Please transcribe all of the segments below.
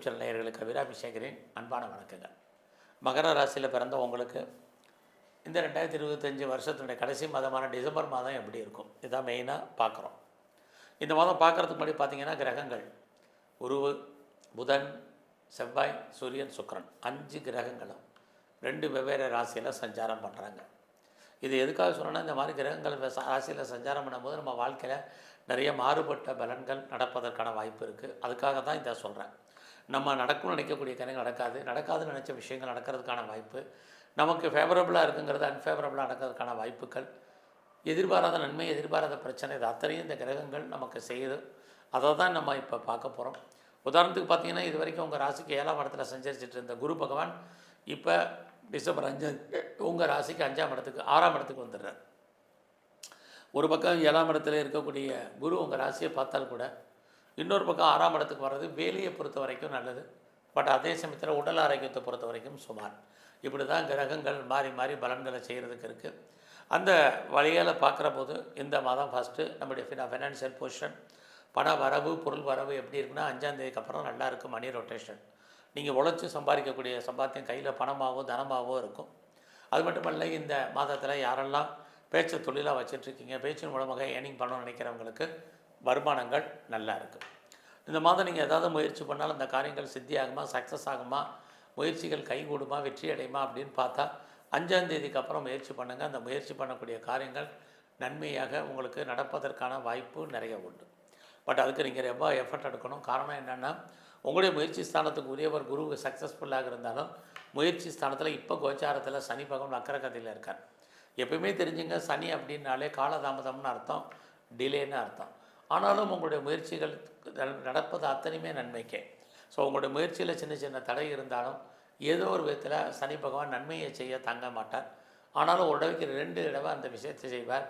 Channel நேயர்களுக்கு அபிராமி சேகரின் அன்பான வணக்கங்கள். மகர ராசியில் பிறந்த உங்களுக்கு இந்த 2025 வருஷத்தினுடைய கடைசி மாதமான டிசம்பர் மாதம் எப்படி இருக்கும், இதான் மெயினாக பார்க்குறோம். இந்த மாதம் பார்க்குறதுக்கு முன்னாடி பார்த்தீங்கன்னா, கிரகங்கள் குரு, புதன், செவ்வாய், சூரியன், சுக்கிரன் 5 கிரகங்களும் 2 வெவ்வேறு ராசியில் சஞ்சாரம் பண்ணுறாங்க. இது எதுக்காக சொன்னோன்னா, இந்த மாதிரி கிரகங்கள் ராசியில் சஞ்சாரம் பண்ணும்போது நம்ம வாழ்க்கையில் நிறைய மாறுபட்ட பலன்கள் நடப்பதற்கான வாய்ப்பு இருக்குது. அதுக்காக தான் இதை சொல்கிறேன். நம்ம நடக்கும்னு நினைக்கக்கூடிய காரியங்கள் நடக்காதுன்னு நினச்ச விஷயங்கள் நடக்கிறதுக்கான வாய்ப்பு, நமக்கு ஃபேவரபுளாக இருக்குங்கிறது அன்ஃபேவரபுளாக நடக்கிறதுக்கான வாய்ப்புகள், எதிர்பாராத நன்மை, எதிர்பாராத பிரச்சனை, இது அத்தனையும் இந்த கிரகங்கள் நமக்கு செய்யுது. அதை தான் நம்ம இப்போ பார்க்க போகிறோம். உதாரணத்துக்கு பார்த்தீங்கன்னா, இது வரைக்கும் உங்கள் ராசிக்கு 7ஆம் இடத்துல சஞ்சரிச்சிட்டு இருந்த குரு பகவான் இப்போ டிசம்பர் 5 உங்கள் ராசிக்கு 5ஆம் இடத்துக்கு 6ஆம் இடத்துக்கு வந்துடுறார். ஒரு பக்கம் 7ஆம் இடத்துல இருக்கக்கூடிய குரு உங்கள் ராசியை பார்த்தால் கூட, இன்னொரு பக்கம் 6ஆம் இடத்துக்கு வர்றது வேலையை பொறுத்த வரைக்கும் நல்லது. பட் அதே சமயத்தில் உடல் ஆரோக்கியத்தை பொறுத்த வரைக்கும் சுமார். இப்படி தான் கிரகங்கள் மாறி மாறி பலன்களை செய்கிறதுக்கு இருக்குது. அந்த வழியால் பார்க்குற போது இந்த மாதம் ஃபஸ்ட்டு நம்முடைய ஃபைனான்சியல் பொசிஷன், பண வரவு, பொருள் வரவு எப்படி இருக்குன்னா, 5ஆம் தேதிக்கு அப்புறம் நல்லா இருக்கும். மணி ரொட்டேஷன், நீங்கள் உழைச்சி சம்பாதிக்கக்கூடிய சம்பாத்தியம் கையில் பணமாகவோ தனமாகவோ இருக்கும். அது மட்டுமல்ல, இந்த மாதத்தில் யாரெல்லாம் பேச்சு தொழிலாக வச்சிட்ருக்கீங்க, பேச்சின் மூலமாக ஏர்னிங் பண்ணணும்னு நினைக்கிறவங்களுக்கு வருமானங்கள் நல்லா இருக்குது. இந்த மாதம் நீங்கள் ஏதாவது முயற்சி பண்ணாலும் அந்த காரியங்கள் சித்தி ஆகுமா, சக்ஸஸ் ஆகுமா, முயற்சிகள் கைகூடுமா, வெற்றி அடையுமா அப்படின்னு பார்த்தா 5ஆம் தேதிக்கு அப்புறம் முயற்சி பண்ணுங்கள். அந்த முயற்சி பண்ணக்கூடிய காரியங்கள் நன்மையாக உங்களுக்கு நடப்பதற்கான வாய்ப்பு நிறைய உண்டு. பட் அதுக்கு நீங்கள் ரொம்ப எஃபர்ட் எடுக்கணும். காரணம் என்னென்னா, உங்களுடைய முயற்சி ஸ்தானத்துக்கு உரியவர் குரு சக்ஸஸ்ஃபுல்லாக இருந்தாலும், முயற்சி ஸ்தானத்தில் இப்போ கோச்சாரத்தில் சனி பகவான் வக்கரகதியில் இருக்கார். எப்பயுமே தெரிஞ்சுங்க, சனி அப்படின்னாலே காலதாமதம்னு அர்த்தம், டிலேன்னு அர்த்தம். ஆனாலும் உங்களுடைய முயற்சிகள் நடப்பது அத்தனையுமே நன்மைக்கே. ஸோ உங்களுடைய முயற்சியில் சின்ன சின்ன தடை இருந்தாலும் ஏதோ ஒரு விதத்தில் சனி பகவான் நன்மையை செய்ய தங்க மாட்டார். ஆனாலும் ஒரு தடவைக்கு 2 தடவை அந்த விஷயத்தை செய்வார்.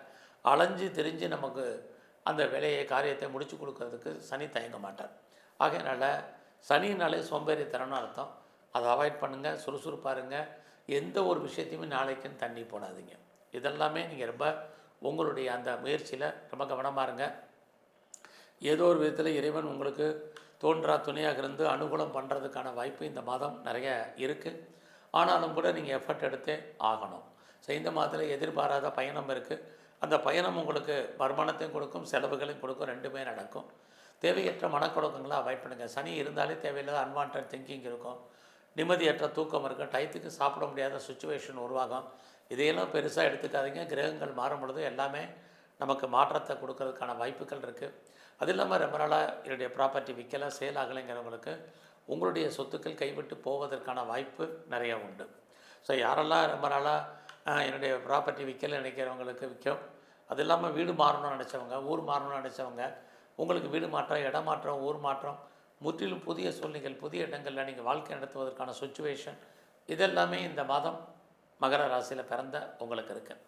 அலைஞ்சு தெரிஞ்சு நமக்கு அந்த வேலையை காரியத்தை முடித்து கொடுக்கறதுக்கு சனி தயங்க மாட்டார். ஆகையினால சனினாலே சோம்பேறித்தனம்னு அர்த்தம். அதை அவாய்ட் பண்ணுங்கள், சுறுசுறுப்பாக இருங்க. எந்த ஒரு விஷயத்தையுமே நாளைக்குன்னு தண்ணி போடாதீங்க. இதெல்லாமே நீங்கள் ரொம்ப உங்களுடைய அந்த முயற்சியில் ரொம்ப கவனமாக இருங்க. ஏதோ ஒரு விதத்தில் இறைவன் உங்களுக்கு தோன்றா துணையாக இருந்து அனுகூலம் பண்ணுறதுக்கான வாய்ப்பு இந்த மாதம் நிறைய இருக்குது. ஆனாலும் கூட நீங்கள் எஃபர்ட் எடுத்தே ஆகணும். ஸோ இந்த மாதத்தில் எதிர்பாராத பயணம் இருக்குது. அந்த பயணம் உங்களுக்கு வருமானத்தையும் கொடுக்கும், செலவுகளையும் கொடுக்கும், 2மே நடக்கும். தேவையற்ற மனக்குழப்பங்களை அவாய்ட் பண்ணுங்கள். சனி இருந்தாலே தேவையில்லாத அன்வான்ட் திங்கிங் இருக்கும், நிம்மதியற்ற தூக்கம் இருக்கும், டயத்துக்கு சாப்பிட முடியாத சுச்சுவேஷன் உருவாகும். இதையெல்லாம் பெருசாக எடுத்துக்காதீங்க. கிரகங்கள் மாறும் பொழுது எல்லாமே நமக்கு மாற்றத்தை கொடுக்கறதுக்கான வாய்ப்புகள் இருக்குது. அது இல்லாமல் ரொம்ப நாளாக என்னுடைய ப்ராப்பர்ட்டி விற்கலை, சேல் ஆகலைங்கிறவங்களுக்கு உங்களுடைய சொத்துக்கள் கைவிட்டு போவதற்கான வாய்ப்பு நிறைய உண்டு. ஸோ யாரெல்லாம் ரொம்ப நாளாக என்னுடைய ப்ராப்பர்ட்டி விற்கலை நினைக்கிறவங்களுக்கு விற்கும். அது இல்லாமல் வீடு மாறணும்னு நினச்சவங்க, ஊர் மாறணும்னு நினச்சவங்க, உங்களுக்கு வீடு மாற்றம், இடம் மாற்றம், ஊர் மாற்றம், முற்றிலும் புதிய சூழ்நிலைகள், புதிய இடங்களில் நீங்கள் வாழ்க்கை நடத்துவதற்கான சுச்சுவேஷன், இதெல்லாமே இந்த மாதம் மகர ராசியில் பிறந்த உங்களுக்கு இருக்குது.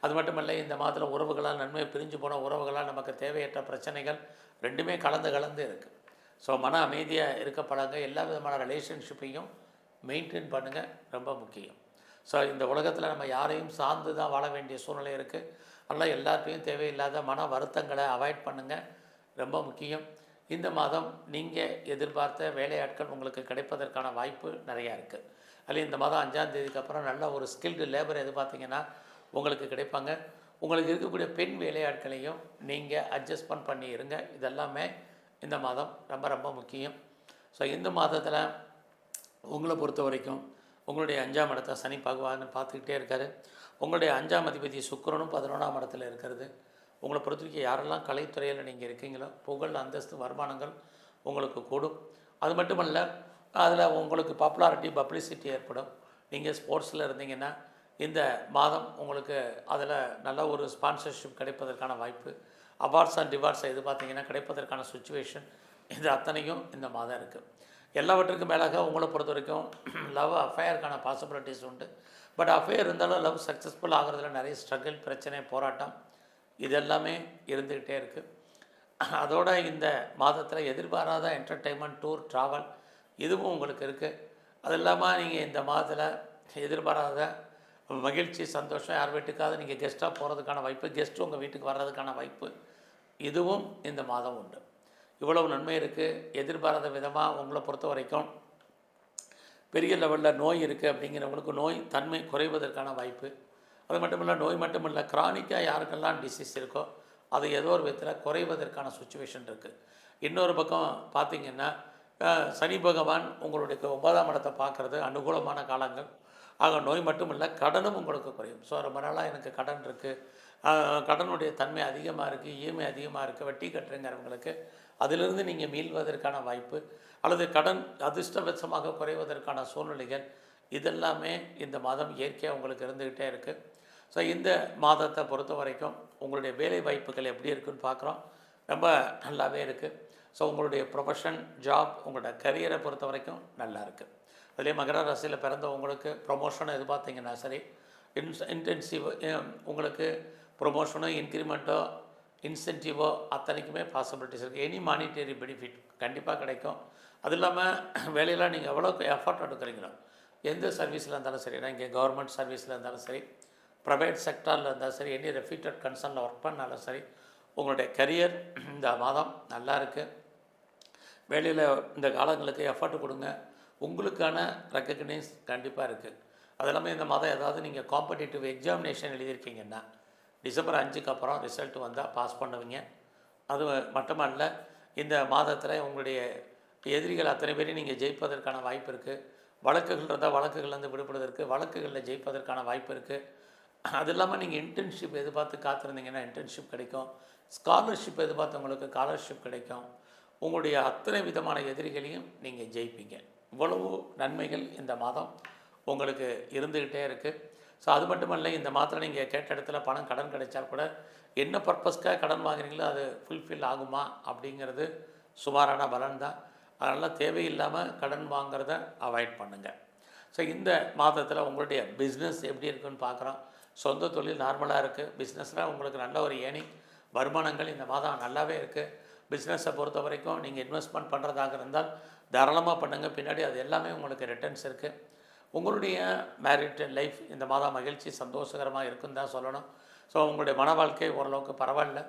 அது மட்டுமல்ல, இந்த மாதத்தில் உறவுகளால் நன்மை, பிரிஞ்சு போன உறவுகளால் நமக்கு தேவையற்ற பிரச்சனைகள் 2மே கலந்து இருக்குது. ஸோ மன அமைதியாக இருக்க பழங்க. எல்லா விதமான ரிலேஷன்ஷிப்பையும் மெயின்டைன் பண்ணுங்கள், ரொம்ப முக்கியம். ஸோ இந்த உலகத்தில் நம்ம யாரையும் சார்ந்து தான் வாழ வேண்டிய சூழ்நிலை இருக்குது. அதனால் எல்லாத்தையும் தேவையில்லாத மன வருத்தங்களை அவாய்ட் பண்ணுங்கள், ரொம்ப முக்கியம். இந்த மாதம் நீங்கள் எதிர்பார்த்த வேலையாட்கள் உங்களுக்கு கிடைப்பதற்கான வாய்ப்பு நிறையா இருக்குது. அதில் இந்த மாதம் 5ஆம் தேதிக்கு அப்புறம் நல்ல ஒரு ஸ்கில்டு லேபர் எதிர்பார்த்திங்கன்னா உங்களுக்கு கிடைப்பாங்க. உங்களுக்கு இருக்கக்கூடிய பெண் வேலையாட்களையும் நீங்கள் அட்ஜஸ்ட்மெண்ட் பண்ணி இருங்க. இதெல்லாமே இந்த மாதம் ரொம்ப ரொம்ப முக்கியம். ஸோ இந்த மாதத்தில் உங்களை பொறுத்த வரைக்கும் உங்களுடைய 5ஆம் இடத்தை சனி பகவான் பார்த்துக்கிட்டே இருக்கார். உங்களுடைய 5ஆம் அதிபதி சுக்கிரனும் 11ஆம் இடத்துல இருக்கிறது. உங்களை பொறுத்த வரைக்கும் யாரெல்லாம் கலைத்துறையில் நீங்கள் இருக்கீங்களோ, புகழ், அந்தஸ்து, வருமானங்கள் உங்களுக்கு கூடும். அது மட்டுமல்ல, அதில் உங்களுக்கு பாப்புலாரிட்டி, பப்ளிசிட்டி ஏற்படும். நீங்கள் ஸ்போர்ட்ஸில் இருந்தீங்கன்னா இந்த மாதம் உங்களுக்கு அதில் நல்ல ஒரு ஸ்பான்சர்ஷிப் கிடைப்பதற்கான வாய்ப்பு, அவார்ட்ஸ் அண்ட் ரிவார்ட்ஸ் பார்த்தீங்கன்னா கிடைப்பதற்கான சுச்சுவேஷன், இது அத்தனையும் இந்த மாதம் இருக்குது. எல்லாவற்றுக்கும் மேலாக உங்களை பொறுத்த வரைக்கும் லவ் அஃபேருக்கான பாசிபிலிட்டிஸ் உண்டு. பட் அஃபேர் இருந்தாலும் லவ் சக்ஸஸ்ஃபுல் ஆகிறதுல நிறைய ஸ்ட்ரகிள், பிரச்சனை, போராட்டம் இதெல்லாமே இருந்துக்கிட்டே இருக்குது. அதோட இந்த மாதத்தில் எதிர்பாராத என்டர்டெயின்மெண்ட், டூர், ட்ராவல் இதுவும் உங்களுக்கு இருக்குது. அது இல்லாமல் நீங்கள் இந்த மாதத்தில் எதிர்பாராத மகிழ்ச்சி, சந்தோஷம், யார் வீட்டுக்காவது நீங்கள் கெஸ்ட்டாக போகிறதுக்கான வாய்ப்பு, கெஸ்ட்டு உங்கள் வீட்டுக்கு வர்றதுக்கான வாய்ப்பு இதுவும் இந்த மாதம் உண்டு. இவ்வளவு நன்மை இருக்குது. எதிர்பாராத விதமாக உங்களை பொறுத்த வரைக்கும் பெரிய லெவலில் நோய் இருக்குது அப்படிங்கிறவங்களுக்கு நோய் தன்மை குறைவதற்கான வாய்ப்பு. அது மட்டும் இல்லை, நோய் மட்டும் இல்லை, க்ரானிக்காக யாருக்கெல்லாம் டிசீஸ் இருக்கோ அது ஏதோ ஒரு விதத்தில் குறைவதற்கான சுச்சுவேஷன் இருக்குது. இன்னொரு பக்கம் பார்த்திங்கன்னா சனி பகவான் உங்களுடைய 9ஆம் இடத்தை பார்க்குறது அனுகூலமான காலங்கள். ஆக நோய் மட்டும் இல்லை, கடனும் உங்களுக்கு குறையும். ஸோ ரொம்ப நாளாக எனக்கு கடன் இருக்குது, கடனுடைய தன்மை அதிகமாக இருக்குது, இஎம்ஐ அதிகமாக இருக்குது, வட்டி கட்டுறங்கிறவங்களுக்கு அதிலிருந்து நீங்கள் மீள்வதற்கான வாய்ப்பு, அல்லது கடன் அதிர்ஷ்டவசமாக குறைவதற்கான சூழ்நிலைகள் இதெல்லாமே இந்த மாதம் இயற்கையாக உங்களுக்கு இருந்துக்கிட்டே இருக்குது. ஸோ இந்த மாதத்தை பொறுத்த வரைக்கும் உங்களுடைய வேலை வாய்ப்புகள் எப்படி இருக்குதுன்னு பார்க்குறோம். ரொம்ப நல்லாவே இருக்குது. ஸோ உங்களுடைய ப்ரொஃபஷன், ஜாப், உங்களோட கரியரை பொறுத்த வரைக்கும் நல்லா இருக்குது. அதுலேயே மகர ராசியில் பிறந்த உங்களுக்கு ப்ரொமோஷனை எதிர்பார்த்திங்கன்னா சரி, இன்டென்சிவ் உங்களுக்கு ப்ரொமோஷனோ இன்க்ரிமெண்ட்டோ இன்சென்டிவோ அத்தனைக்குமே பாசிபிலிட்டிஸ் இருக்குது. எனி மானிட்டரி பெனிஃபிட் கண்டிப்பாக கிடைக்கும். அது இல்லாமல் வேலையில் நீங்கள் எவ்வளோக்கு எஃபர்ட் எடுக்கிறீங்களோ, எந்த சர்வீஸில் இருந்தாலும் சரி, இங்கே கவர்மெண்ட் சர்வீஸில் இருந்தாலும் சரி, ப்ரைவேட் செக்டாரில் இருந்தாலும் சரி, எனி ரெஃப்யூட்டட் கன்சர்னில் ஒர்க் பண்ணாலும் சரி, உங்களுடைய கரியர் இந்த மாதம் நல்லா இருக்குது. வேலையில் இந்த காலங்களுக்கு எஃபர்ட் கொடுங்க, உங்களுக்கான ரெக்கக்னைஸ் கண்டிப்பாக இருக்குது. அது இல்லாமல் இந்த மாதம் ஏதாவது நீங்கள் காம்படிட்டிவ் எக்ஸாமினேஷன் எழுதியிருக்கீங்கன்னா டிசம்பர் 5க்கு அப்புறம் ரிசல்ட் வந்தால் பாஸ் பண்ணுவீங்க. அது மட்டுமல்ல, இந்த மாதத்தில் உங்களுடைய எதிரிகள் அத்தனை பேரையும் நீங்கள் ஜெயிப்பதற்கான வாய்ப்பு இருக்குது. வழக்குகள் இருந்தால் வழக்குகள்லேருந்து விடுபடுவதற்கு, வழக்குகளில் ஜெயிப்பதற்கான வாய்ப்பு இருக்குது. அது இல்லாமல் நீங்கள் இன்டர்ன்ஷிப் எதிர்பார்த்து காத்திருந்தீங்கன்னா இன்டர்ன்ஷிப் கிடைக்கும். ஸ்காலர்ஷிப் எதிர்பார்த்தவங்களுக்கு ஸ்காலர்ஷிப் கிடைக்கும். உங்களுடைய அத்தனை விதமான எதிரிகளையும் நீங்கள் ஜெயிப்பீங்க. இவ்வளவு நன்மைகள் இந்த மாதம் உங்களுக்கு இருந்துக்கிட்டே இருக்குது. ஸோ அது மட்டுமல்ல, இந்த மாதத்தில் நீங்கள் கேட்ட இடத்துல பணம் கடன் கிடைச்சா கூட என்ன பர்பஸ்க்காக கடன் வாங்குறீங்களோ அது ஃபுல்ஃபில் ஆகுமா அப்படிங்கிறது சுமாரான பலன் தான். அதனால் தேவையில்லாமல் கடன் வாங்குறத அவாய்ட் பண்ணுங்கள். ஸோ இந்த மாதத்தில் உங்களுடைய பிஸ்னஸ் எப்படி இருக்குன்னு பார்க்குறோம். சொந்த தொழில் நார்மலாக இருக்குது. பிஸ்னஸில் உங்களுக்கு நல்ல ஒரு ஏர்னிங் வருமானங்கள் இந்த மாதம் நல்லாவே இருக்குது. பிஸ்னஸை பொறுத்த வரைக்கும் நீங்கள் இன்வெஸ்ட்மெண்ட் பண்ணுறதாக இருந்தால் தாராளமாக பண்ணுங்கள். பின்னாடி அது எல்லாமே உங்களுக்கு ரிட்டர்ன்ஸ் இருக்குது. உங்களுடைய மேரிட் லைஃப் இந்த மாதம் மகிழ்ச்சி சந்தோஷகரமாக இருக்குன்னு தான் சொல்லணும். ஸோ உங்களுடைய மன வாழ்க்கை ஓரளவுக்கு பரவாயில்ல.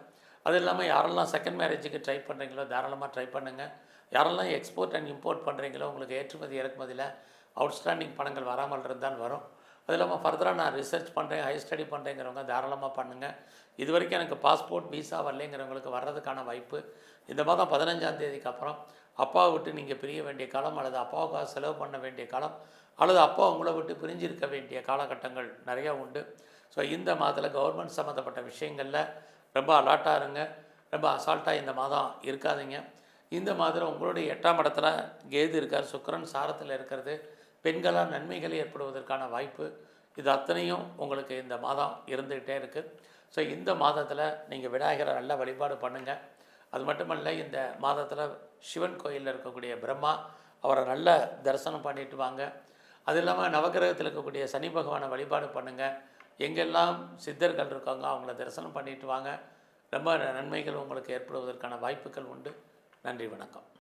அது இல்லாமல் யாரெல்லாம் செகண்ட் மேரேஜுக்கு ட்ரை பண்ணுறீங்களோ தாராளமாக ட்ரை பண்ணுங்கள். யாரெல்லாம் எக்ஸ்போர்ட் அண்ட் இம்போர்ட் பண்ணுறீங்களோ உங்களுக்கு ஏற்றுமதி இறக்குமதியில் அவுட்ஸ்டாண்டிங் பணங்கள் வராமல் இருந்தால் வரும். அது இல்லாமல் ஃபர்தராக நான் ரிசர்ச் பண்ணுறேன், ஹை ஸ்டடி பண்ணுறேங்கிறவங்க தாராளமாக பண்ணுங்கள். இது வரைக்கும் எனக்கு பாஸ்போர்ட் விசா வரலைங்கிறவங்களுக்கு வர்றதுக்கான வாய்ப்பு இந்த மாதம் 15ஆம் தேதிக்கு அப்புறம். அப்பாவை விட்டு நீங்கள் பிரிய வேண்டிய காலம், அல்லது அப்பாவுக்காக செலவு பண்ண வேண்டிய காலம், அல்லது அப்பா உங்களை விட்டு பிரிஞ்சிருக்க வேண்டிய காலகட்டங்கள் நிறையா உண்டு. ஸோ இந்த மாதத்தில் கவர்மெண்ட் சம்மந்தப்பட்ட விஷயங்களில் ரொம்ப அலர்ட்டாக இருங்க. ரொம்ப அசால்ட்டாக இந்த மாதம் இருக்காதீங்க. இந்த மாதம் உங்களுடைய 8ஆம் இடத்துல கேது இருக்கார், சுக்கிரன் சாரத்தில் இருக்கிறது பெண்களால் நன்மைகள் ஏற்படுவதற்கான வாய்ப்பு. இது அத்தனையும் உங்களுக்கு இந்த மாதம் இருந்துக்கிட்டே இருக்குது. ஸோ இந்த மாதத்தில் நீங்கள் விநாயகரை நல்ல வழிபாடு பண்ணுங்கள். அது மட்டுமல்ல, இந்த மாதத்தில் சிவன் கோயிலில் இருக்கக்கூடிய பிரம்மா அவரை நல்ல தரிசனம் பண்ணிட்டு வாங்க. அது இல்லாமல் நவகிரகத்தில் இருக்கக்கூடிய சனி பகவானை வழிபாடு பண்ணுங்கள். எங்கெல்லாம் சித்தர்கள் இருக்காங்க அவங்கள தரிசனம் பண்ணிட்டு வாங்க. ரொம்ப நன்மைகள் உங்களுக்கு ஏற்படுவதற்கான வாய்ப்புகள் உண்டு. நன்றி, வணக்கம்.